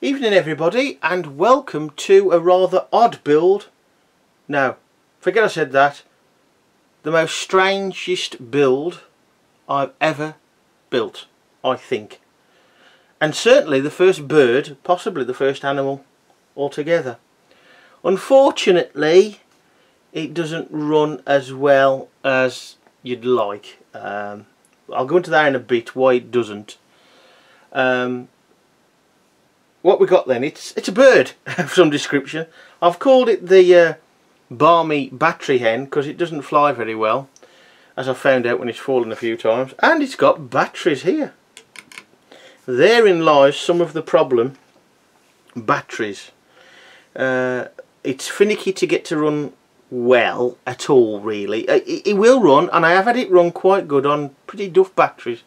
Evening everybody, and welcome to a rather odd build. No, forget I said that. The most strangest build I've ever built, I think. And certainly the first bird, possibly the first animal altogether. Unfortunately, it doesn't run as well as you'd like. I'll go into that in a bit, why it doesn't. What we got then, it's a bird of some description. I've called it the Barmy battery hen because it doesn't fly very well, as I've found out when it's fallen a few times. And it's got batteries here. Therein lies some of the problem. Batteries. It's finicky to get to run well at all, really. It will run, and I have had it run quite good on pretty duff batteries.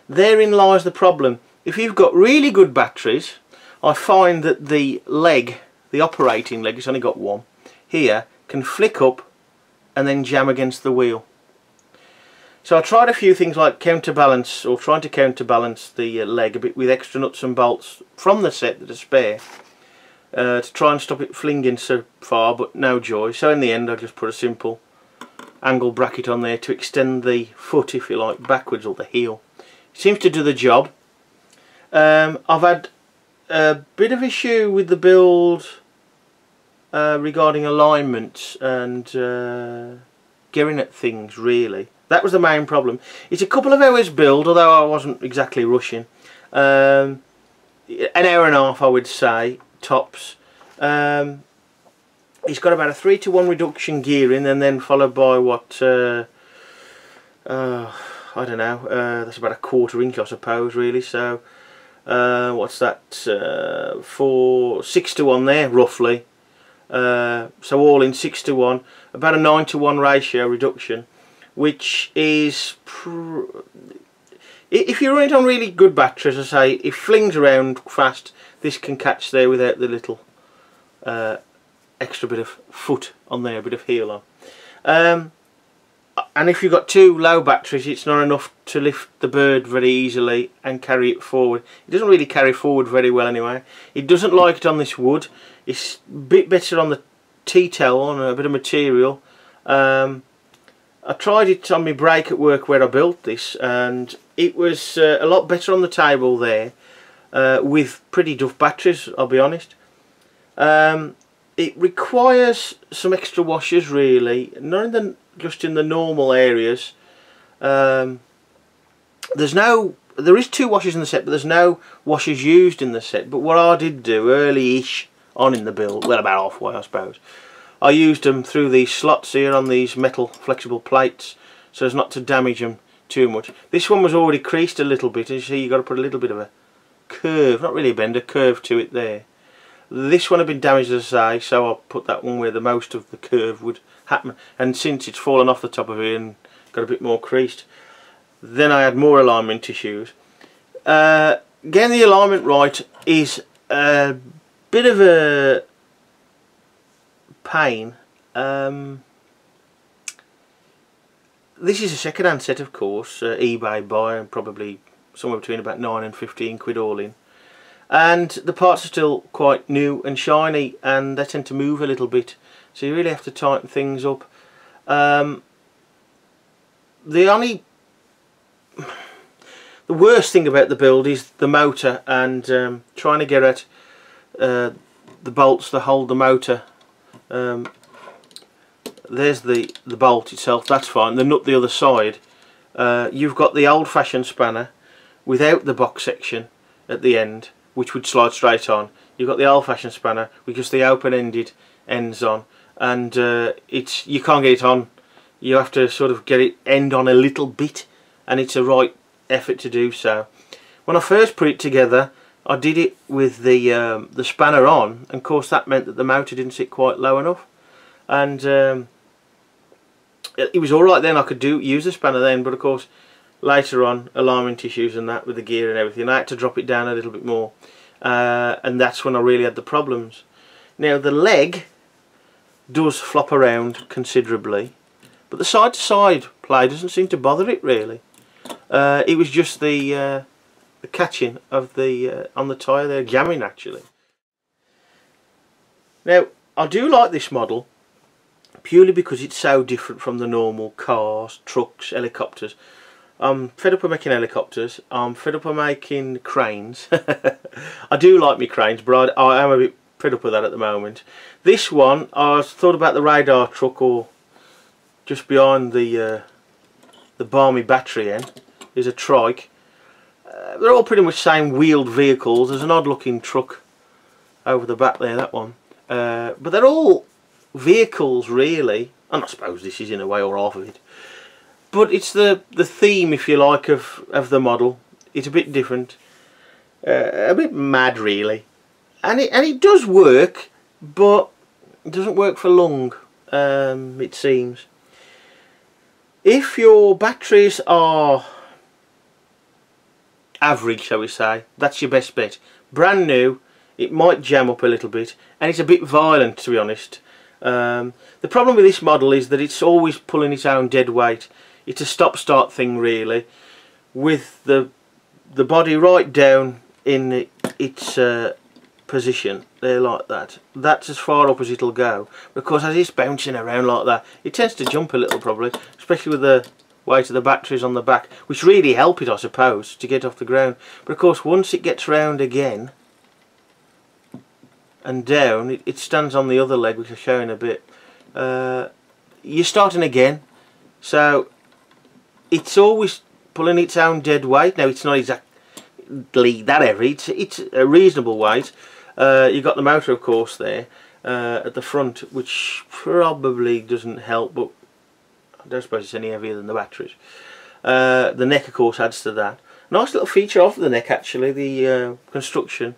Therein lies the problem. If you've got really good batteries, I find that the leg, the operating leg, it's only got one here, can flick up and then jam against the wheel. So I tried a few things like counterbalance, or trying to counterbalance the leg a bit with extra nuts and bolts from the set that are spare, to try and stop it flinging so far, but no joy. So in the end I just put a simple angle bracket on there to extend the foot, if you like, backwards, or the heel. It seems to do the job. I've had a bit of issue with the build regarding alignment and getting at things, really. That was the main problem. It's a couple of hours build, although I wasn't exactly rushing. An hour and a half, I would say, tops. It's got about a 3-to-1 reduction gearing, and then followed by what, I don't know, that's about a 1/4 inch, I suppose, really. So what's that, 6-to-1 there, roughly. So all in 6-to-1, about a 9-to-1 ratio reduction, which is, if you run it on really good batteries, as I say, it flings around fast. This can catch there without the little extra bit of foot on there, a bit of heel on. And if you've got too low batteries, it's not enough to lift the bird very easily and carry it forward. It doesn't really carry forward very well anyway. It doesn't like it on this wood. It's a bit better on the T-tail, on a bit of material. I tried it on my break at work where I built this, and it was a lot better on the table there, with pretty duff batteries, I'll be honest. It requires some extra washers, really, not in the, just in the normal areas. There is 2 washers in the set, but there's no washers used in the set. But what I did do early-ish on in the build, well, about halfway I suppose, I used them through these slots here on these metal flexible plates so as not to damage them too much. This one was already creased a little bit, and you see you've got to put a little bit of a curve, not really a bend, a curve to it there. This one had been damaged, as I say, so I'll put that one where the most of the curve would happen, and since it's fallen off the top of it and got a bit more creased, then I had more alignment issues. Getting the alignment right is a bit of a pain. This is a second-hand set, of course, eBay buy, and probably somewhere between about 9 and 15 quid all in. And the parts are still quite new and shiny, and they tend to move a little bit, so you really have to tighten things up. The worst thing about the build is the motor, and trying to get at the bolts that hold the motor. There's the bolt itself, that's fine. The nut the other side, you've got the old-fashioned spanner without the box section at the end, which would slide straight on. You've got the old-fashioned spanner with just the open-ended ends on, and you can't get it on. You have to sort of get it end on a little bit, and it's a right effort to do so. When I first put it together, I did it with the spanner on, and of course that meant that the motor didn't sit quite low enough, and it was alright then. I could use the spanner then, but of course later on, alignment issues and that with the gear and everything, I had to drop it down a little bit more, and that's when I really had the problems. Now the leg does flop around considerably, but the side to side play doesn't seem to bother it really. It was just the catching of the on the tyre there jamming actually. Now I do like this model purely because it's so different from the normal cars, trucks, helicopters. I'm fed up of making helicopters, I'm fed up of making cranes. I do like me cranes, but I am a bit fed up with that at the moment. This one, I thought about the radar truck, or just behind the Barmy battery end is a trike. They're all pretty much same wheeled vehicles. There's an odd looking truck over the back there, that one. But they're all vehicles really, and I suppose this is in a way or half of it. But it's the theme, if you like, of the model. It's a bit different, a bit mad really, and it does work, but it doesn't work for long. It seems. If your batteries are average, shall we say, that's your best bet. Brand new, it might jam up a little bit, and it's a bit violent, to be honest. The problem with this model is that it's always pulling its own dead weight. It's a stop-start thing really, with the body right down in its position there, like that. That's as far up as it'll go, because as it's bouncing around like that, it tends to jump a little probably, especially with the weight of the batteries on the back, which really help it, I suppose, to get off the ground. But of course, once it gets round again and down, it stands on the other leg, which I'll show in a bit. You're starting again, so it's always pulling its own dead weight. Now it's not exactly that heavy, it's a reasonable weight. You've got the motor, of course, there at the front, which probably doesn't help, but I don't suppose it's any heavier than the batteries. The neck, of course, adds to that. Nice little feature of the neck, actually, the construction.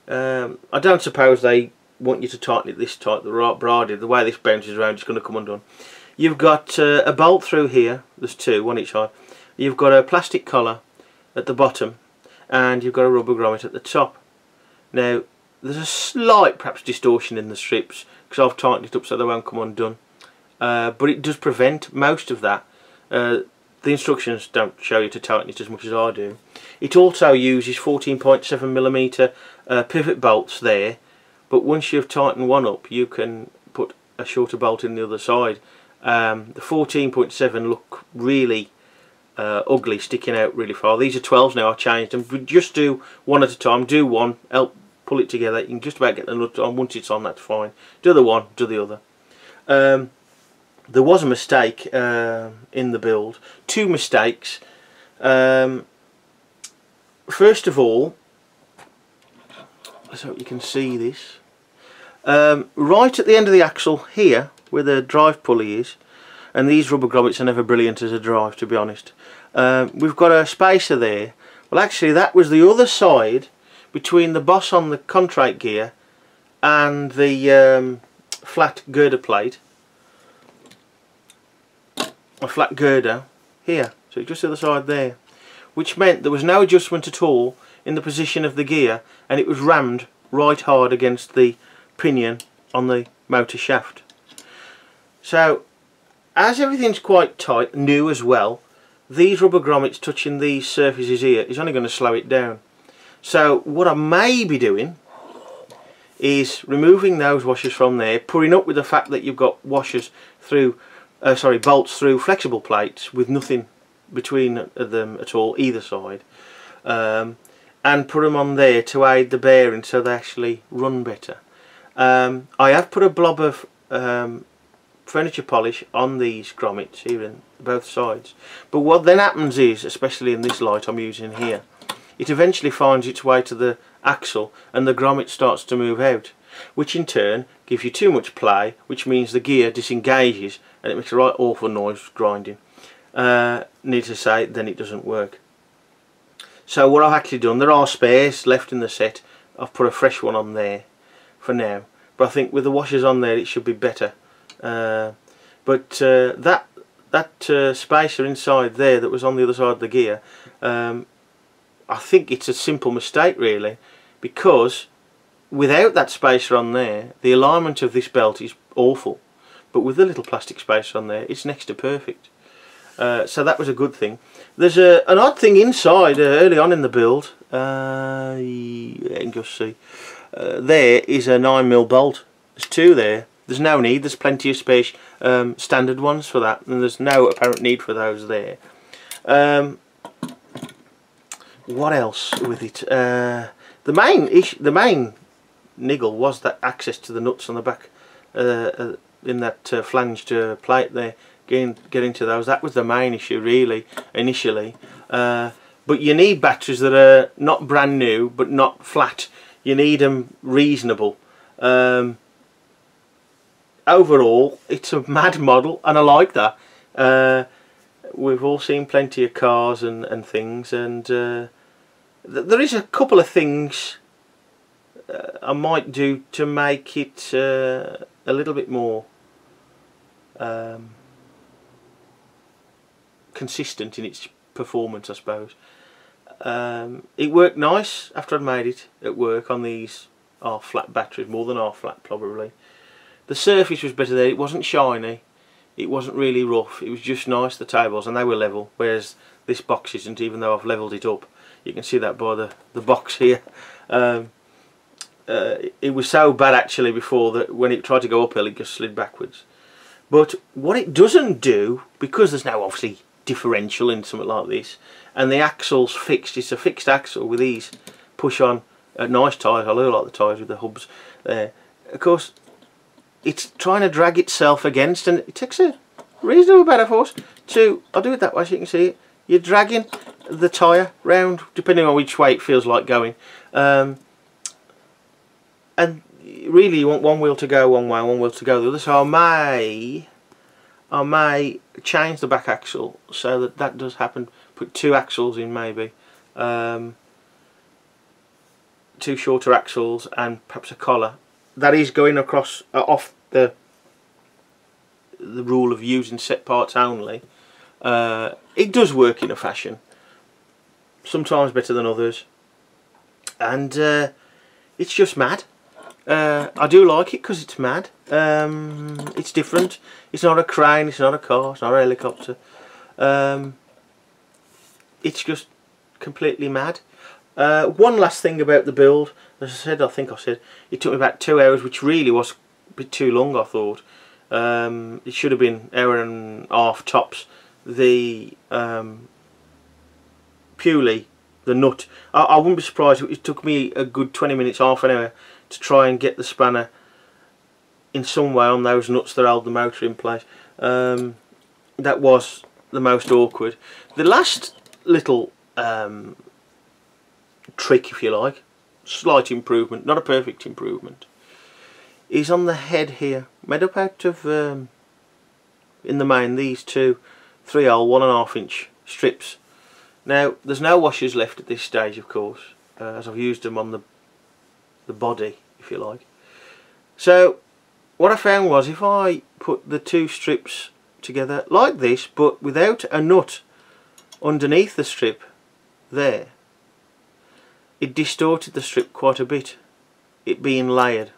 I don't suppose they want you to tighten it this tight, the braided. The way this bounces around, it's going to come undone. You've got a bolt through here. There's two, one each side. You've got a plastic collar at the bottom, and you've got a rubber grommet at the top. Now, there's a slight, perhaps, distortion in the strips, because I've tightened it up so they won't come undone. But it does prevent most of that. The instructions don't show you to tighten it as much as I do. It also uses 14.7mm pivot bolts there, but once you've tightened one up, you can put a shorter bolt in the other side. The 14.7 look really ugly, sticking out really far. These are 12s now. I've changed them. We just do one at a time. Do one, help pull it together. You can just about get the nut on. Once it's on, that's fine. Do the one, do the other. There was a mistake in the build. Two mistakes. First of all, let's hope you can see this. Right at the end of the axle here, where the drive pulley is, and these rubber grommets are never brilliant as a drive, to be honest, we've got a spacer there. Well, actually that was the other side between the boss on the contract gear and the flat girder plate, a flat girder here, so just the other side there, which meant there was no adjustment at all in the position of the gear, and it was rammed right hard against the pinion on the motor shaft. So as everything's quite tight, new as well, these rubber grommets touching these surfaces here is only going to slow it down. So what I may be doing is removing those washers from there, putting up with the fact that you've got washers through, bolts through flexible plates with nothing between them at all, either side, and put them on there to aid the bearing so they actually run better. I have put a blob of furniture polish on these grommets here in both sides, but what then happens is, especially in this light I'm using here, it eventually finds its way to the axle and the grommet starts to move out, which in turn gives you too much play, which means the gear disengages and it makes a right awful noise grinding. Need to say, then it doesn't work. So what I've actually done, there are spares left in the set, I've put a fresh one on there for now, but I think with the washers on there it should be better. But that spacer inside there that was on the other side of the gear, I think it's a simple mistake really, because without that spacer on there the alignment of this belt is awful, but with the little plastic spacer on there it's next to perfect. So that was a good thing. There's an odd thing inside early on in the build. You can just see there is a 9mm bolt There's two there. There's no need. There's plenty of space, standard ones for that, and there's no apparent need for those there. What else with it? The main niggle was that access to the nuts on the back in that flanged plate there. Getting to those, that was the main issue really initially. But you need batteries that are not brand new but not flat. You need them reasonable. Overall, it's a mad model, and I like that. We've all seen plenty of cars and things, and there is a couple of things I might do to make it a little bit more consistent in its performance, I suppose. It worked nice after I'd made it at work on these half flat batteries, more than half flat probably. The surface was better there. It wasn't shiny, it wasn't really rough, it was just nice, the tables, and they were level, whereas this box isn't, even though I've levelled it up. You can see that by the box here. It was so bad actually before that when it tried to go uphill it just slid backwards. But what it doesn't do, because there's no obviously differential in something like this, and the axle's fixed, it's a fixed axle with these push on nice tyres. I like the tyres with the hubs there. Of course it's trying to drag itself against, and it takes a reasonable amount of force to, I'll do it that way so you can see it. You're dragging the tyre round depending on which way it feels like going, and really you want one wheel to go one way, one wheel to go the other. So I may change the back axle so that that does happen. Put two axles in maybe, two shorter axles and perhaps a collar. That is going across off the rule of using set parts only. It does work in a fashion, sometimes better than others, and it's just mad. I do like it because it's mad. It's different. It's not a crane, it's not a car, it's not a helicopter. It's just completely mad. One last thing about the build. As I said, I think I said, it took me about 2 hours, which really was a bit too long, I thought. It should have been an hour and a half tops. The pulley, the nut, I wouldn't be surprised if it took me a good 20 minutes, half an hour to try and get the spanner in some way on those nuts that hold the motor in place. That was the most awkward. The last little trick, if you like, slight improvement, not a perfect improvement, is on the head here, made up out of in the main these two 3/0 1.5 inch strips. Now there's no washers left at this stage, of course, as I've used them on the body, if you like. So what I found was, if I put the two strips together like this but without a nut underneath the strip there, it distorted the strip quite a bit, it being layered.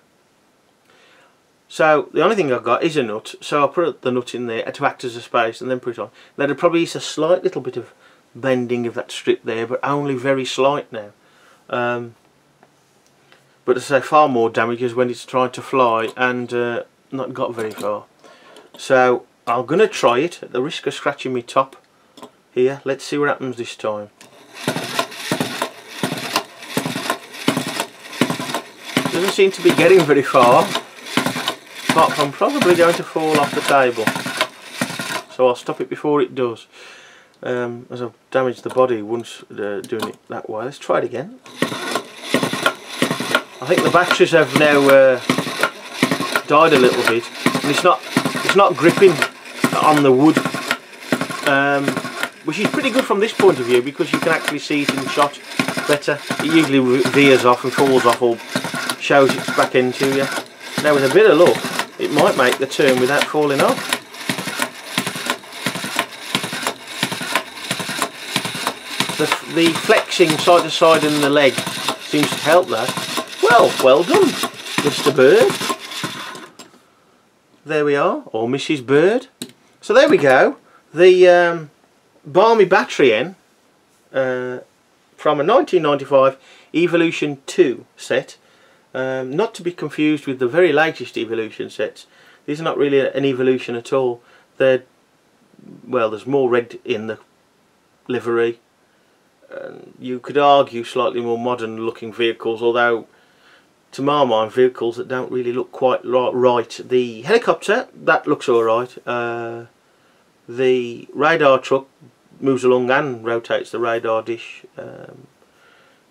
So the only thing I've got is a nut, so I'll put the nut in there to act as a space and then put it on. There'd probably is a slight little bit of bending of that strip there, but only very slight now. But as I say, far more damages when it's trying to fly and not got very far. So I'm going to try it at the risk of scratching my top here. Let's see what happens this time. Doesn't seem to be getting very far, apart from probably going to fall off the table. So I'll stop it before it does. As I've damaged the body once doing it that way. Let's try it again. I think the batteries have now died a little bit, and it's not gripping on the wood, which is pretty good from this point of view because you can actually see it in the shot better. It usually veers off and falls off or shows its back end to you. Now with a bit of luck it might make the turn without falling off. The flexing side to side in the leg seems to help that. Well done, Mr. Bird. There we are, or Mrs. Bird. So there we go. The Barmy battery N from a 1995 Evolution 2 set. Not to be confused with the very latest Evolution sets. These are not really an Evolution at all. They're, well, there's more red in the livery. You could argue slightly more modern looking vehicles, although to my mind vehicles that don't really look quite right. The helicopter, that looks alright. The radar truck moves along and rotates the radar dish,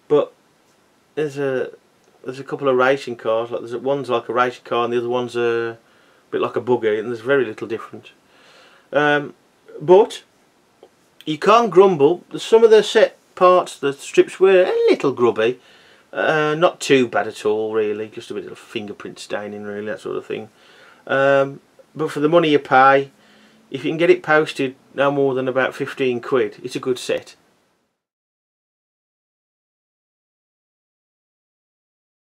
but there's a couple of racing cars. Like one's like a racing car and the other one's a bit like a buggy, and there's very little difference. But you can't grumble. Some of the set parts, the strips were a little grubby. Not too bad at all, really. Just a bit of fingerprint staining, really, that sort of thing. But for the money you pay, if you can get it posted no more than about 15 quid, it's a good set.